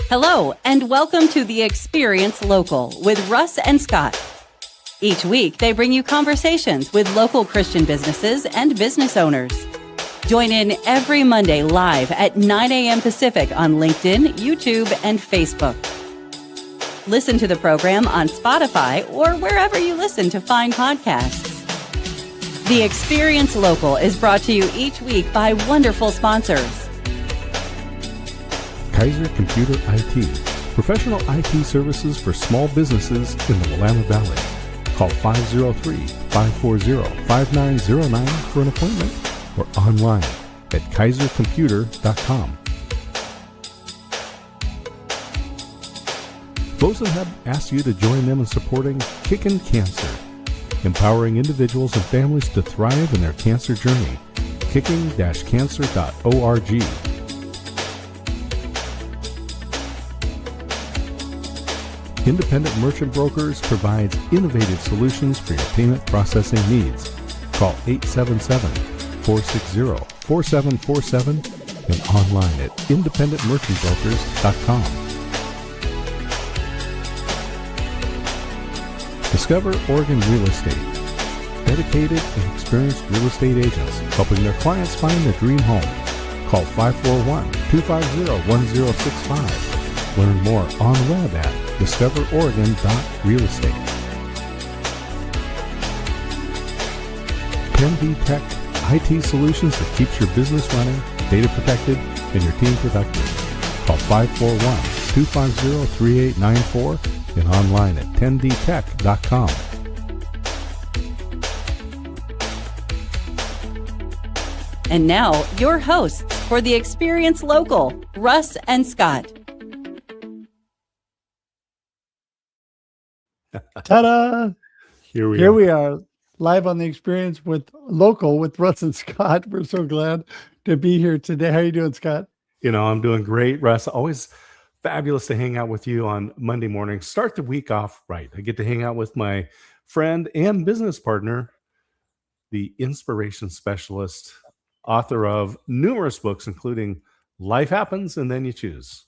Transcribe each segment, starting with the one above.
Hello, and welcome to The Experience Local with Russ and Scott. Each week, they bring you conversations with local Christian businesses and business owners. Join in every Monday live at 9 a.m. Pacific on LinkedIn, YouTube, and Facebook. Listen to the program on Spotify or wherever you listen to fine podcasts. The Experience Local is brought to you each week by wonderful sponsors. Kaiser Computer IT, professional IT services for small businesses in the Willamette Valley. Call 503-540-5909 for an appointment or online at kaisercomputer.com. Bosenhub asks you to join them in supporting Kickin' Cancer, empowering individuals and families to thrive in their cancer journey. kicking-cancer.org. Independent Merchant Brokers provides innovative solutions for your payment processing needs. Call 877-460-4747 and online at independentmerchantbrokers.com. Discover Oregon Real Estate. Dedicated and experienced real estate agents helping their clients find their dream home. Call 541-250-1065. Learn more on the web at discoveroregon.realestate. 10D Tech, IT solutions that keeps your business running, data protected, and your team productive. Call 541-250-3894 and online at 10dtech.com. And now, your hosts for The Experience Local, Russ and Scott. Ta-da! Here we are, live on The Experience with Local with Russ and Scott. We're so glad to be here today. How are you doing, Scott? I'm doing great, Russ. Always fabulous to hang out with you on Monday morning. Start the week off right. I get to hang out with my friend and business partner, the inspiration specialist, author of numerous books, including Life Happens and Then You Choose.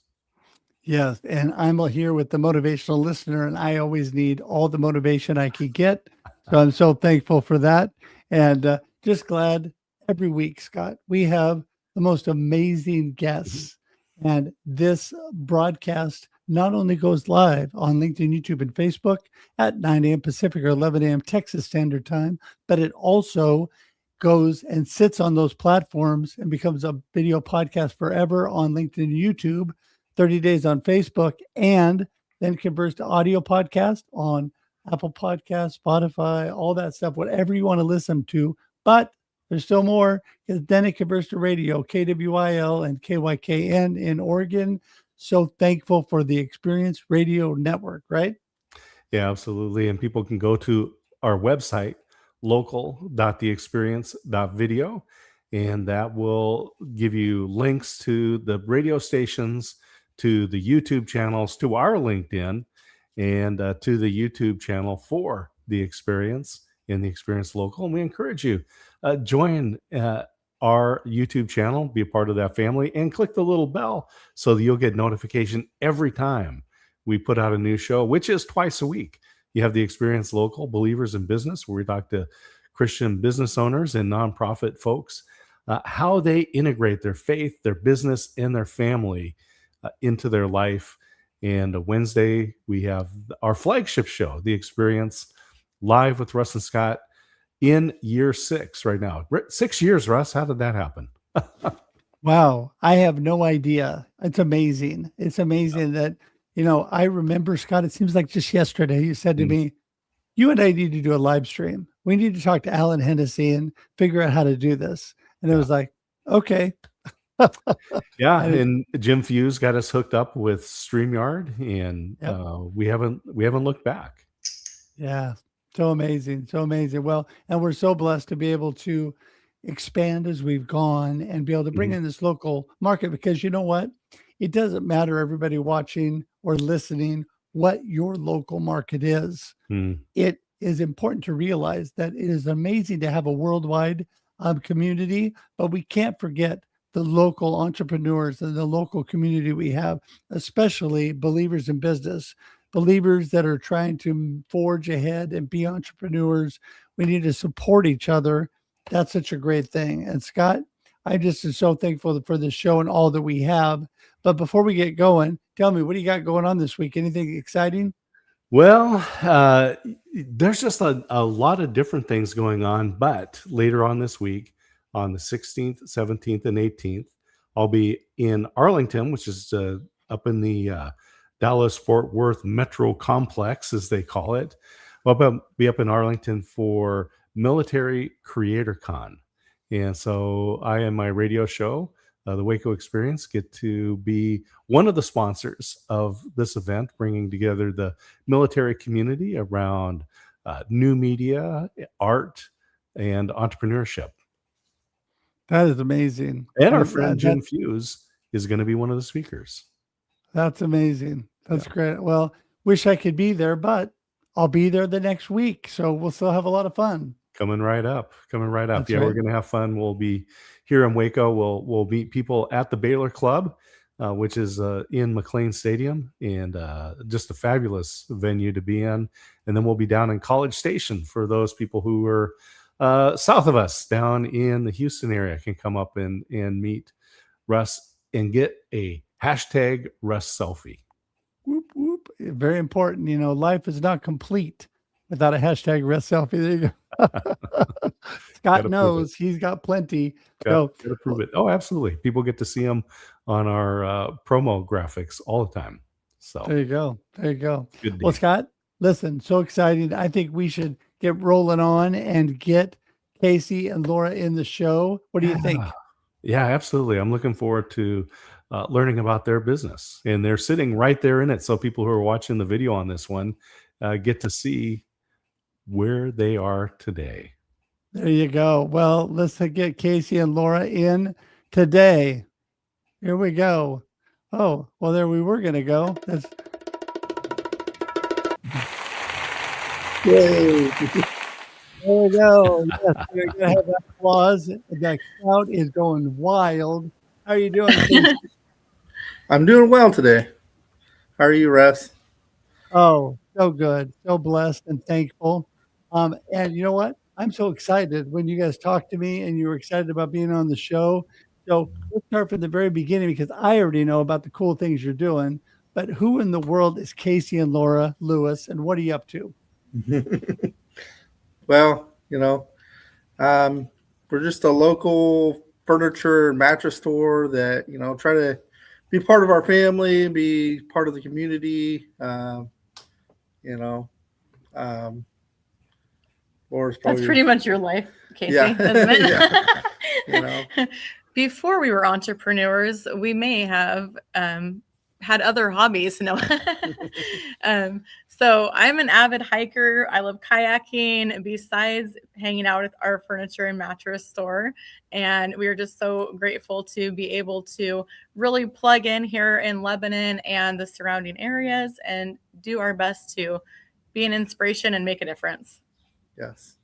Yes, and I'm here with the motivational listener, and I always need all the motivation I can get. So I'm so thankful for that, and just glad every week, Scott, we have the most amazing guests. And this broadcast not only goes live on LinkedIn, YouTube, and Facebook at 9 a.m. Pacific or 11 a.m. Texas Standard Time, but it also goes and sits on those platforms and becomes a video podcast forever on LinkedIn and YouTube, 30 days on Facebook, and then converts to audio podcast on Apple Podcasts, Spotify, all that stuff, whatever you want to listen to. But there's still more, because then it converts to radio, KWIL and KYKN in Oregon. So thankful for the Experience Radio Network, right? Yeah, absolutely. And people can go to our website, local.theexperience.video, and that will give you links to the radio stations, to the YouTube channels, to our LinkedIn, and to the YouTube channel for The Experience in The Experience Local. And we encourage you, join our YouTube channel, be a part of that family, and click the little bell so that you'll get notification every time we put out a new show, which is twice a week. You have The Experience Local, Believers in Business, where we talk to Christian business owners and nonprofit folks, how they integrate their faith, their business, and their family into their life. And Wednesday, we have our flagship show, The Experience, live with Russ and Scott, in year 6 right now. 6 years, Russ. How did that happen? Wow. I have no idea. It's amazing. It's amazing that, I remember, Scott, it seems like just yesterday, you said to me, you and I need to do a live stream. We need to talk to Alan Hennessy and figure out how to do this. And it was like, okay. Yeah, and Jim Fuse got us hooked up with StreamYard, and we haven't looked back. Yeah, so amazing, so amazing. Well, and we're so blessed to be able to expand as we've gone and be able to bring in this local market, because you know what? It doesn't matter, everybody watching or listening, what your local market is. It is important to realize that it is amazing to have a worldwide community, but we can't forget the local entrepreneurs and the local community we have, especially believers in business, believers that are trying to forge ahead and be entrepreneurs. We need to support each other. That's such a great thing. And Scott, I just am so thankful for this show and all that we have. But before we get going, tell me, what do you got going on this week? Anything exciting? Well, there's just a lot of different things going on, but later on this week, on the 16th, 17th, and 18th, I'll be in Arlington, which is up in the Dallas-Fort Worth Metro Complex, as they call it. I'll be up in Arlington for Military Creator Con. And so I and my radio show, the Waco Experience, get to be one of the sponsors of this event, bringing together the military community around new media, art, and entrepreneurship. That is amazing. And our friend Jim Fuse is going to be one of the speakers. That's amazing. That's great. Well, wish I could be there, but I'll be there the next week. So we'll still have a lot of fun. Coming right up. That's Yeah, right. we're going to have fun. We'll be here in Waco. We'll meet people at the Baylor Club, which is in McLean Stadium, and just a fabulous venue to be in. And then we'll be down in College Station for those people who are south of us, down in the Houston area, can come up and meet Russ and get a hashtag Russ selfie. Whoop, whoop. Very important. You know, life is not complete without a hashtag Russ selfie. There you go. Scott knows he's got plenty. Gotta prove it. Oh, absolutely. People get to see him on our promo graphics all the time. So there you go. There you go. Good Well, deal. Scott, listen, so exciting. I think we should get rolling on and get Casey and Laura in the show. What do you think? Yeah, absolutely. I'm looking forward to learning about their business, and they're sitting right there in it. So people who are watching the video on this one get to see where they are today. There you go. Well, let's get Casey and Laura in today. Here we go. Oh, well, there we were going to go. That's... Yay. There we go. Yes, we're going to have that applause. That crowd is going wild. How are you doing, Casey? I'm doing well today. How are you, Russ? Oh, so good. So blessed and thankful. And you know what? I'm so excited when you guys talked to me and you were excited about being on the show. So let's start from the very beginning, because I already know about the cool things you're doing. But who in the world is Casey and Laura Lewis, and what are you up to? Well, we're just a local furniture and mattress store that, try to be part of our family, be part of the community. Laura's probably... That's pretty much your life, Casey, Yeah. isn't it? Yeah. Before we were entrepreneurs, we may have had other hobbies. No. So I'm an avid hiker. I love kayaking besides hanging out at our furniture and mattress store. And we are just so grateful to be able to really plug in here in Lebanon and the surrounding areas and do our best to be an inspiration and make a difference. Yes.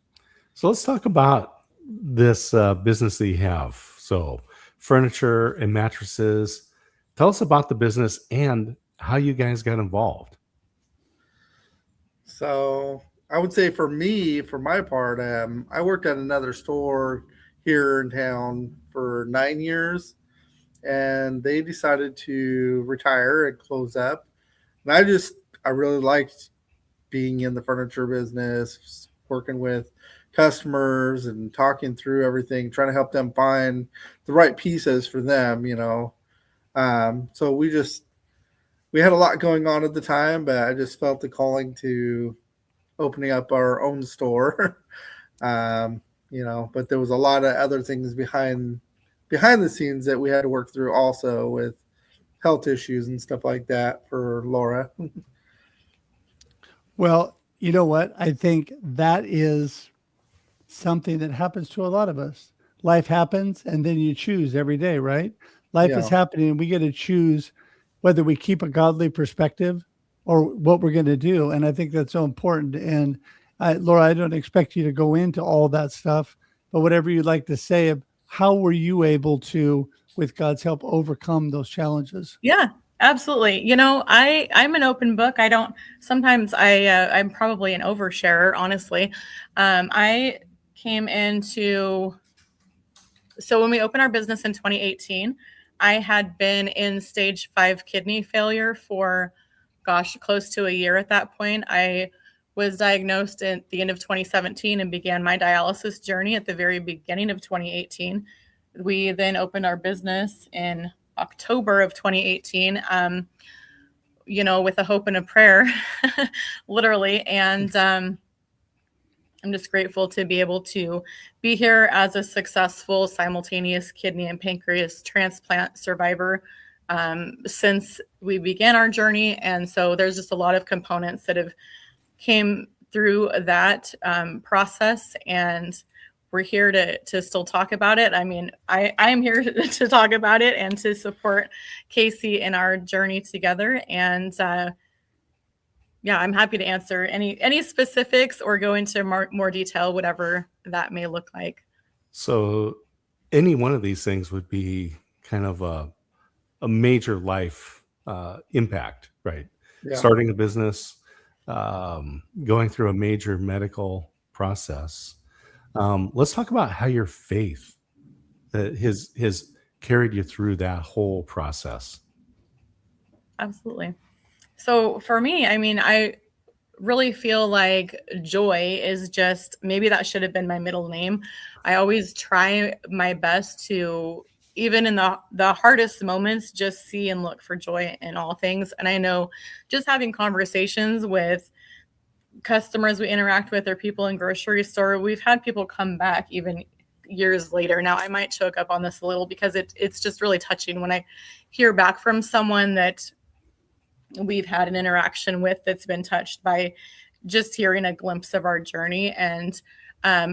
So let's talk about this business that you have. So furniture and mattresses. Tell us about the business and how you guys got involved. So I would say for me, for my part, I worked at another store here in town for 9 years, and they decided to retire and close up. And I really liked being in the furniture business, working with customers and talking through everything, trying to help them find the right pieces for them, So we had a lot going on at the time, but I just felt the calling to opening up our own store. But there was a lot of other things behind the scenes that we had to work through also, with health issues and stuff like that for Laura. Well, you know what? I think that is something that happens to a lot of us. Life happens, and then you choose every day, right? Life is happening, and we get to choose whether we keep a godly perspective or what we're going to do. And I think that's so important. And Laura, I don't expect you to go into all that stuff, but whatever you'd like to say, how were you able to with God's help, overcome those challenges. Yeah, absolutely. I'm an open book. Sometimes I'm probably an oversharer, honestly. I came so when we opened our business in 2018, I had been in stage 5 kidney failure for, close to a year at that point. I was diagnosed at the end of 2017 and began my dialysis journey at the very beginning of 2018. We then opened our business in October of 2018, with a hope and a prayer, literally. And I'm just grateful to be able to be here as a successful simultaneous kidney and pancreas transplant survivor since we began our journey. And so there's just a lot of components that have came through that process, and we're here to still talk about it. I mean, I am here to talk about it and to support Casey in our journey together. And yeah, I'm happy to answer any specifics or go into more detail, whatever that may look like. So any one of these things would be kind of a major life impact, right? Yeah. Starting a business, going through a major medical process. Let's talk about how your faith has carried you through that whole process. Absolutely. So for me, I mean, I really feel like Joy is just, maybe that should have been my middle name. I always try my best to, even in the hardest moments, just see and look for joy in all things. And I know just having conversations with customers we interact with or people in grocery store, we've had people come back even years later. Now I might choke up on this a little because it's just really touching when I hear back from someone that we've had an interaction with that's been touched by just hearing a glimpse of our journey and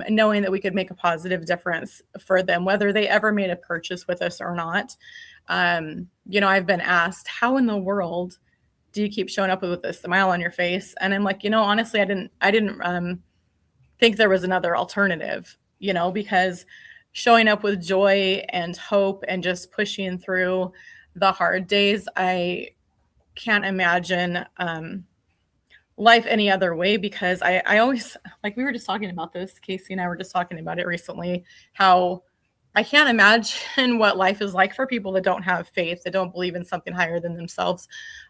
knowing that we could make a positive difference for them, whether they ever made a purchase with us or not. I've been asked, how in the world do you keep showing up with a smile on your face? And I'm like, honestly, I didn't think there was another alternative, because showing up with joy and hope and just pushing through the hard days, I can't imagine life any other way, because I always, like, we were just talking about this, Casey and I were just talking about it recently, how I can't imagine what life is like for people that don't have faith, that don't believe in something higher than themselves.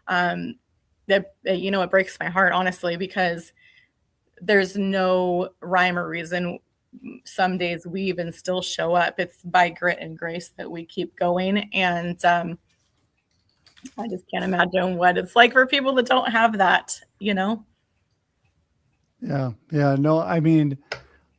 It breaks my heart, honestly, because there's no rhyme or reason. Some days we even still show up. It's by grit and grace that we keep going. And I just can't imagine what it's like for people that don't have that, Yeah. No, I mean,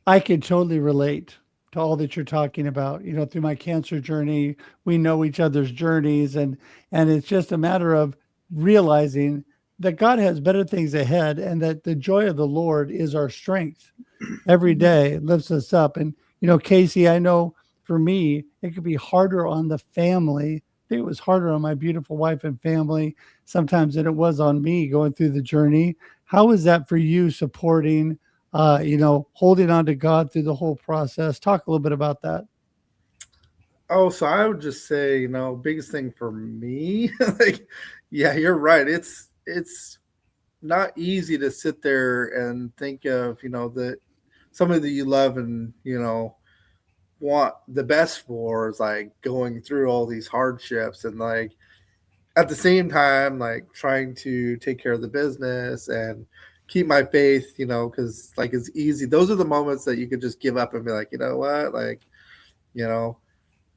I can totally relate to all that you're talking about. Through my cancer journey, we know each other's journeys, and it's just a matter of realizing that God has better things ahead, and that the joy of the Lord is our strength. Every day it lifts us up. And, Casey, I know for me, it could be harder on the family. I think it was harder on my beautiful wife and family sometimes than it was on me going through the journey. How was that for you, supporting, holding on to God through the whole process? Talk a little bit about that. Oh, so I would just say, biggest thing for me, yeah, you're right. It's not easy to sit there and think of, that somebody that you love and, want the best for is like going through all these hardships, and like at the same time, like trying to take care of the business and keep my faith, because like it's easy. Those are the moments that you could just give up and be like, you know what, like,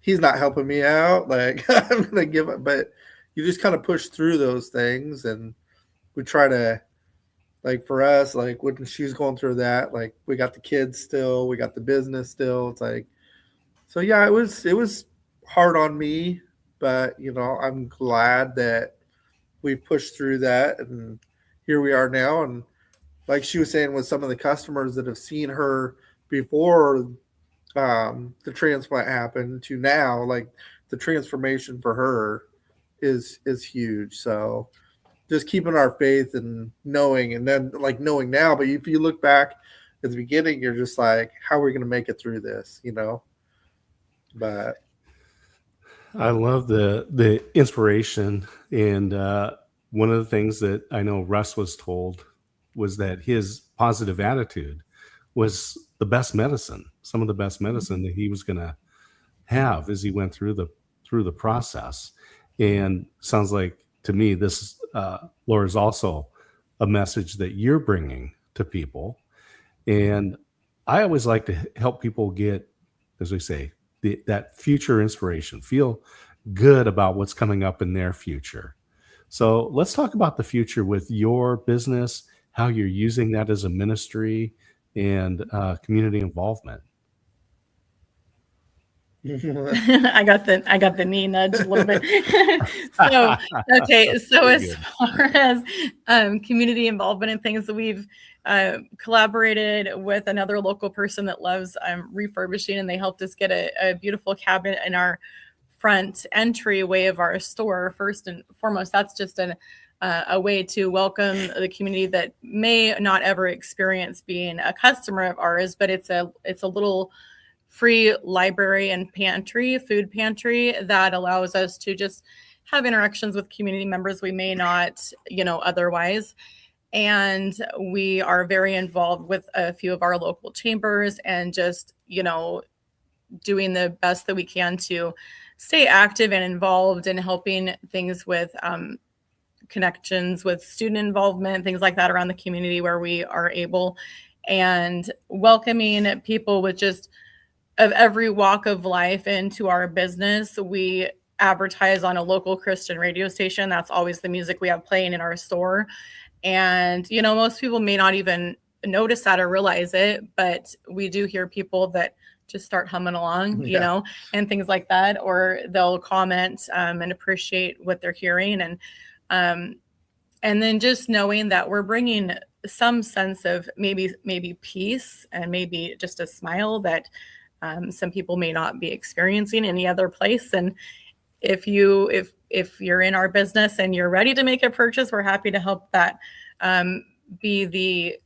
he's not helping me out. Like I'm going to give up, but you just kind of push through those things. And we try to, like for us, like when she's going through that, like we got the kids still, we got the business still. It's like, so yeah, it was hard on me, but I'm glad that we pushed through that, and here we are now. And like she was saying, with some of the customers that have seen her before the transplant happened to now, like the transformation for her is huge. So just keeping our faith and knowing, and then like knowing now, but if you look back at the beginning, you're just like, how are we going to make it through this, But I love the inspiration, and one of the things that I know Russ was told was that his positive attitude was the best medicine, some of the best medicine that he was going to have as he went through the process. And sounds like to me this, Laura, is also a message that you're bringing to people. And I always like to help people get, as we say, that future inspiration, feel good about what's coming up in their future. So let's talk about the future with your business, how you're using that as a ministry, and community involvement. I got the knee nudge a little bit. So okay, so Very as good. far as community involvement and things, we've collaborated with another local person that loves refurbishing, and they helped us get a beautiful cabinet in our front entryway of our store. First and foremost, that's just a way to welcome the community that may not ever experience being a customer of ours, but it's a little free library and food pantry that allows us to just have interactions with community members we may not, otherwise. And we are very involved with a few of our local chambers and just, doing the best that we can to stay active and involved in helping things with connections with student involvement, things like that around the community where we are able, and welcoming people with just of every walk of life into our business. We advertise on a local Christian radio station. That's always the music we have playing in our store. And, most people may not even notice that or realize it, but we do hear people that just start humming along, and things like that, or they'll comment and appreciate what they're hearing. And then just knowing that we're bringing some sense of maybe peace and maybe just a smile that some people may not be experiencing any other place. And if you're in our business and you're ready to make a purchase, we're happy to help that be the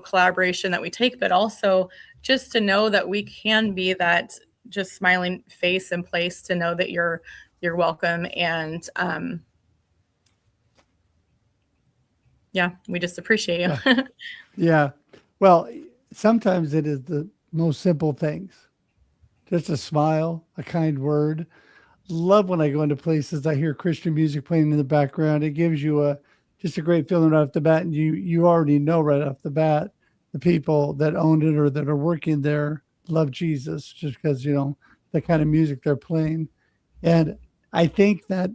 collaboration that we take, but also just to know that we can be that just smiling face and place to know that you're welcome. And we just appreciate you. Yeah. Well, sometimes it is the most simple things. Just a smile, a kind word. Love when I go into places, I hear Christian music playing in the background. It gives you just a great feeling right off the bat. And you already know right off the bat, the people that owned it or that are working there love Jesus just because, the kind of music they're playing. And I think that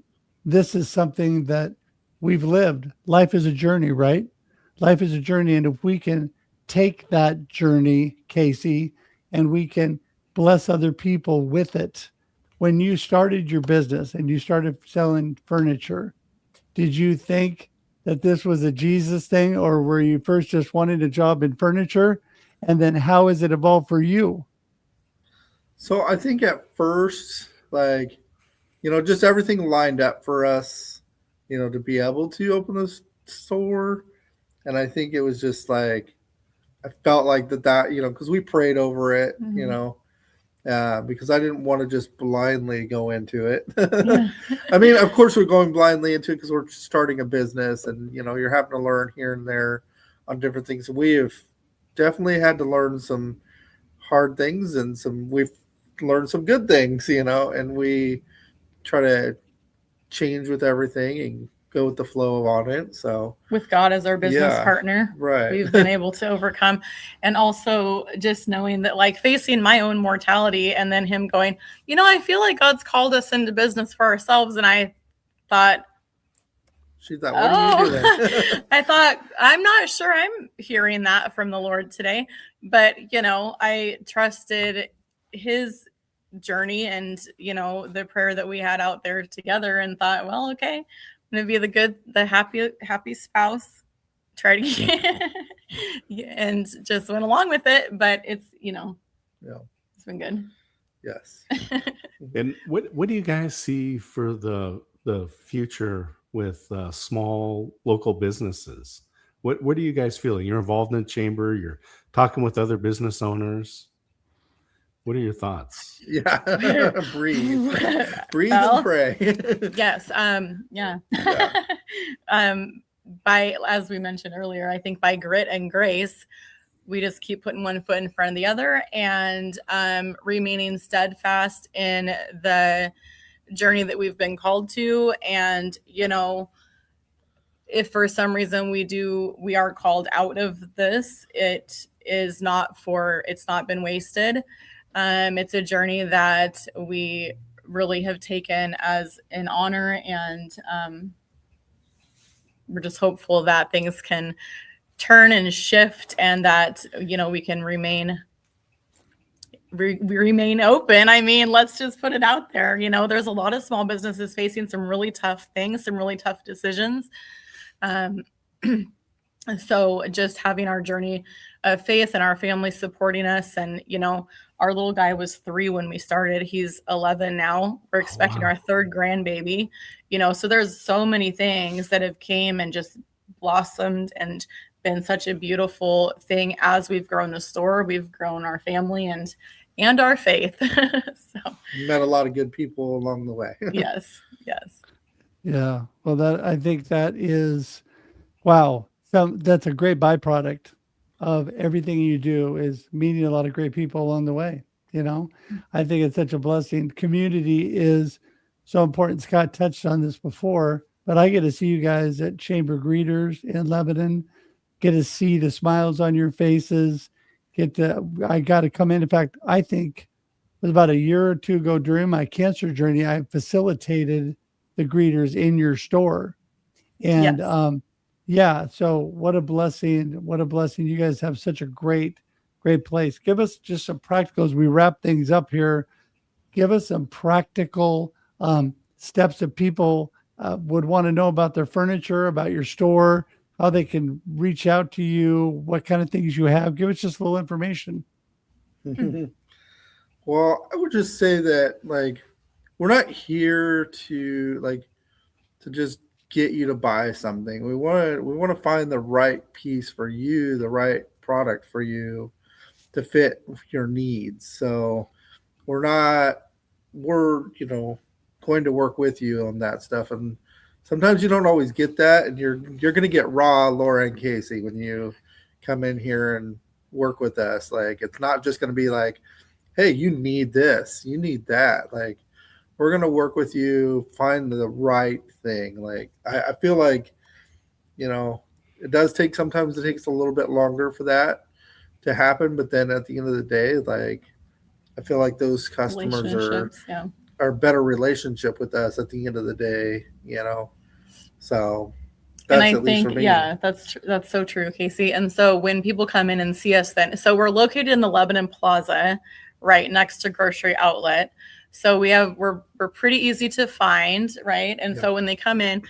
this is something that we've lived. Life is a journey, right? Life is a journey. And if we can take that journey, Casey, and we can bless other people with it. When you started your business and you started selling furniture, did you think that this was a Jesus thing, or were you first just wanting a job in furniture? And then how has it evolved for you? So I think at first, just everything lined up for us, to be able to open a store. And I think it was just I felt like that, because we prayed over it, because I didn't want to just blindly go into it. I mean, of course, we're going blindly into it because we're starting a business and, you're having to learn here and there on different things. We have definitely had to learn some hard things and we've learned some good things, and we try to change with everything and go with the flow on it. So with God as our business partner, right, we've been able to overcome. And also just knowing that, facing my own mortality and then him going, I feel like God's called us into business for ourselves. And I thought, she thought, what are you doing? I thought, I'm not sure I'm hearing that from the Lord today, but I trusted his journey and the prayer that we had out there together, and thought, well, okay, I'm gonna be the happy spouse, try to and just went along with it. But it's it's been good. Yes. And what do you guys see for the future with small local businesses? What are you guys feeling? You're involved in the chamber. You're talking with other business owners. What are your thoughts? Yeah. Breathe Well, and pray. yes. Yeah. Yeah. By, as we mentioned earlier, I think by grit and grace, we just keep putting one foot in front of the other and remaining steadfast in the journey that we've been called to. And, you know, if for some reason we are called out of this, it's not been wasted. It's a journey that we really have taken as an honor, and we're just hopeful that things can turn and shift, and that, you know, we can remain open. I mean, let's just put it out there. You know, there's a lot of small businesses facing some really tough things, some really tough decisions. So just having our journey of faith and our family supporting us, and, you know, our little guy was 3 when we started. He's 11 now. We're expecting our 3rd grandbaby, you know, so there's so many things that have came and just blossomed and been such a beautiful thing. As we've grown the store, we've grown our family and our faith. So Met a lot of good people along the way. yes. Yeah. Well, I think that is, wow. That's a great byproduct of everything you do, is meeting a lot of great people along the way. You know, I think it's such a blessing. Community is so important. Scott touched on this before, but I get to see you guys at Chamber Greeters in Lebanon, get to see the smiles on your faces, I got to come in. In fact, I think it was about a year or 2 ago during my cancer journey, I facilitated the greeters in your store. And Yes. yeah, so what a blessing. What a blessing. You guys have such a great place. Give us just some practical, as we wrap things up here. Give us some practical steps that people would want to know about their furniture, about your store, how they can reach out to you, what kind of things you have. Give us just a little information. Well, I would just say that, like, we're not here to just get you to buy something. We want to find the right piece for you, the right product for you to fit your needs. So we're going to work with you on that stuff. And sometimes you don't always get that, and you're going to get raw Laura and Casey when you come in here and work with us. Like, it's not just going to be like, hey, you need this, you need that. Like, we're going to work with you, find the right thing. Like, I feel like, you know, sometimes it takes a little bit longer for that to happen. But then at the end of the day, like, I feel like those customers are a better relationship with us at the end of the day, you know? So that's, and I at least think, for me. yeah, that's so true, Casey. And so when people come in and see us, so we're located in the Lebanon Plaza, right next to Grocery Outlet. So we're pretty easy to find, right? And so when you come in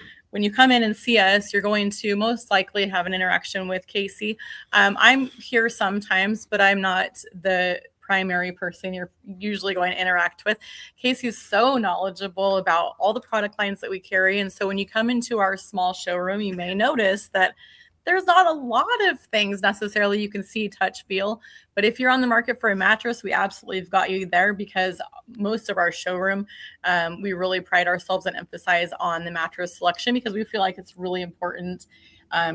and see us, you're going to most likely have an interaction with Casey. I'm here sometimes, but I'm not the primary person you're usually going to interact with. Casey's so knowledgeable about all the product lines that we carry. And so when you come into our small showroom, you may notice that there's not a lot of things necessarily you can see, touch, feel. But if you're on the market for a mattress, we absolutely have got you there, because most of our showroom, we really pride ourselves and emphasize on the mattress selection, because we feel like it's really important.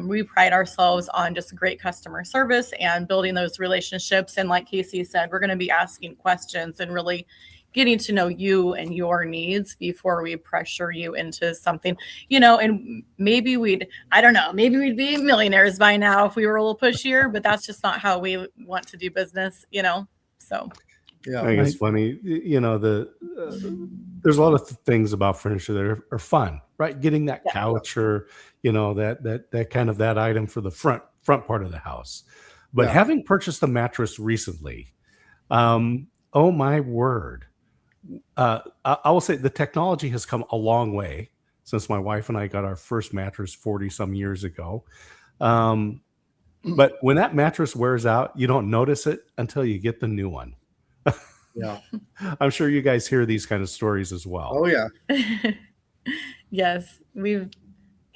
We pride ourselves on just great customer service and building those relationships. And like Casey said, we're going to be asking questions and really getting to know you and your needs before we pressure you into something, you know. And maybe we'd be millionaires by now if we were a little pushier, but that's just not how we want to do business, you know? So I think it's funny, you know, there's a lot of things about furniture that are fun, right? Getting that couch, or, you know, that kind of that item for the front part of the house. But having purchased a mattress recently, oh my word. I will say the technology has come a long way since my wife and I got our first mattress 40 some years ago. But when that mattress wears out, you don't notice it until you get the new one. Yeah. I'm sure you guys hear these kind of stories as well. Oh yeah. yes,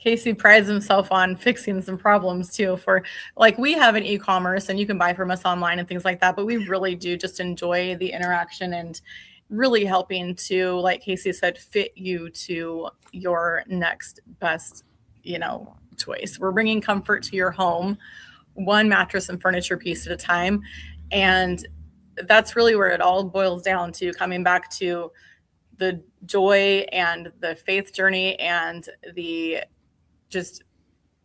Casey prides himself on fixing some problems too. For like, we have an e-commerce and you can buy from us online and things like that, but we really do just enjoy the interaction and really helping to, like Casey said, fit you to your next best, choice. We're bringing comfort to your home, one mattress and furniture piece at a time. And that's really where it all boils down to, coming back to the joy and the faith journey and the just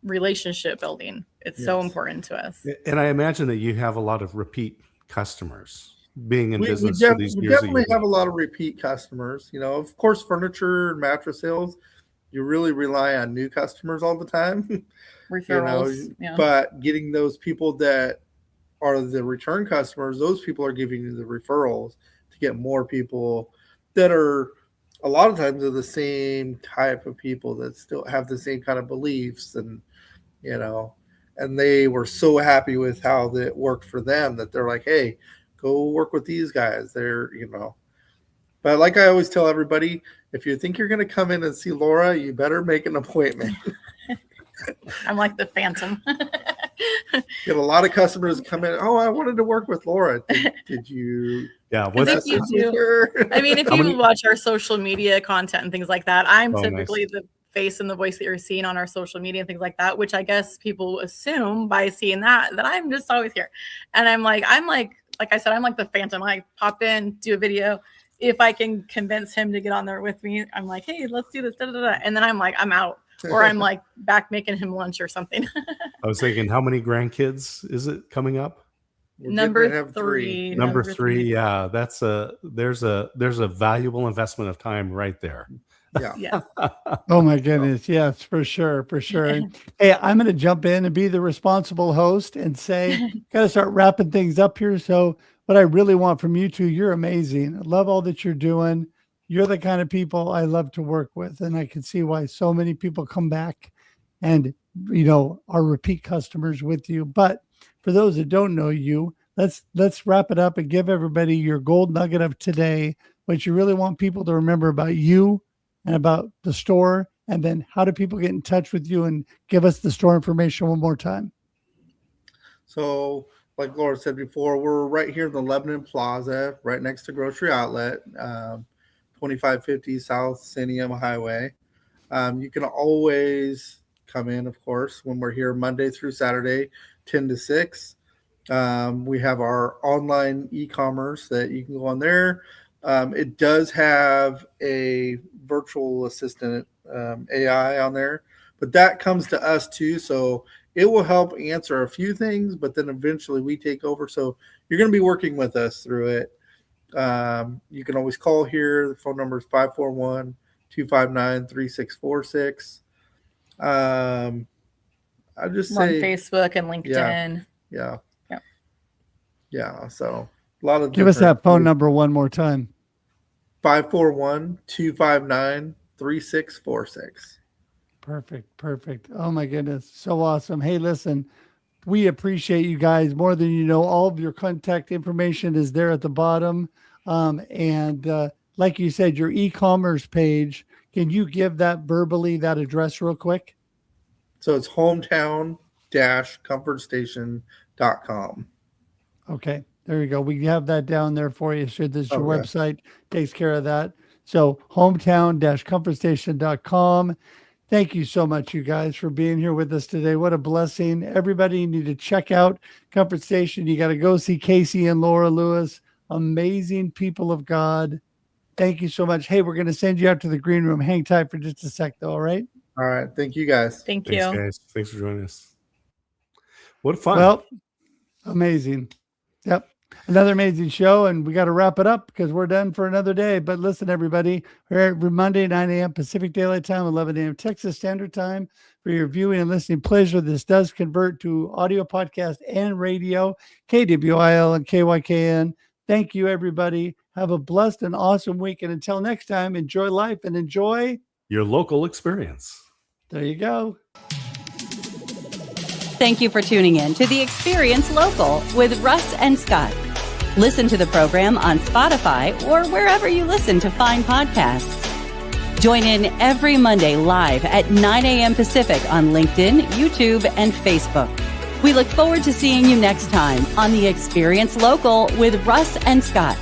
relationship building. It's so important to us. And I imagine that you have a lot of repeat customers being in business we for these years. We definitely have a lot of repeat customers. Of course, furniture and mattress sales, you really rely on new customers all the time. Referrals. But getting those people that are the return customers, those people are giving you the referrals to get more people that are a lot of times are the same type of people that still have the same kind of beliefs, and and they were so happy with how it worked for them that they're like, hey, go work with these guys. They're but like I always tell everybody, if you think you're going to come in and see Laura, you better make an appointment. I'm like the phantom. Get a lot of customers come in. Oh, I wanted to work with Laura. Did you? Yeah, I think you do. I mean, if you watch our social media content and things like that, I'm typically the face and the voice that you're seeing on our social media and things like that, which I guess people assume by seeing that I'm just always here. And I'm like I said, I'm like the phantom. I pop in, do a video. If I can convince him to get on there with me, I'm like, hey, let's do this. Da, da, da. And then I'm like, I'm out. Or I'm like back making him lunch or something. I was thinking, how many grandkids is it coming up? Number three. Number three. Yeah, there's a valuable investment of time right there. Yeah. Oh my goodness. Yes, for sure. And, hey, I'm going to jump in and be the responsible host and say, got to start wrapping things up here. So what I really want from you two, you're amazing. I love all that you're doing. You're the kind of people I love to work with. And I can see why so many people come back and, are repeat customers with you. But for those that don't know you, let's wrap it up and give everybody your gold nugget of today, what you really want people to remember about you and about the store. And then how do people get in touch with you, and give us the store information one more time. So like Laura said before, we're right here in the Lebanon Plaza, right next to Grocery Outlet, 2550 South Sinium Highway. You can always come in, of course, when we're here Monday through Saturday, 10 to 6. We have our online e-commerce that you can go on there. It does have a virtual assistant AI on there, but that comes to us too. So it will help answer a few things, but then eventually we take over. So you're going to be working with us through it. You can always call here. The phone number is 541-259-3646. I just on say Facebook and LinkedIn. Yeah. So a lot of give us that phone number one more time. 541-259-3646. Perfect. Oh my goodness. So awesome. Hey, listen, we appreciate you guys more than you know. All of your contact information is there at the bottom. And like you said, your e-commerce page, can you give that verbally, that address real quick? So it's hometown-comfortstation.com. Okay. There you go. We have that down there for you. So this your website takes care of that. So hometown-comfortstation.com. Thank you so much, you guys, for being here with us today. What a blessing. Everybody, you need to check out Comfort Station. You got to go see Casey and Laura Lewis. Amazing people of God. Thank you so much. Hey, we're going to send you out to the green room. Hang tight for just a sec, though. All right. All right. Thank you, guys. Thanks, you. Guys. Thanks for joining us. What fun. Well, amazing. Yep. Another amazing show, and we got to wrap it up because we're done for another day. But listen, everybody, we're every Monday, 9 a.m. Pacific Daylight Time, 11 a.m. Texas Standard Time for your viewing and listening pleasure. This does convert to audio podcast and radio, KWIL and KYKN. Thank you, everybody. Have a blessed and awesome week. And until next time, enjoy life and enjoy your local experience. There you go. Thank you for tuning in to The Experience Local with Russ and Scott. Listen to the program on Spotify or wherever you listen to fine podcasts. Join in every Monday live at 9 a.m. Pacific on LinkedIn, YouTube, and Facebook. We look forward to seeing you next time on The Experience Local with Russ and Scott.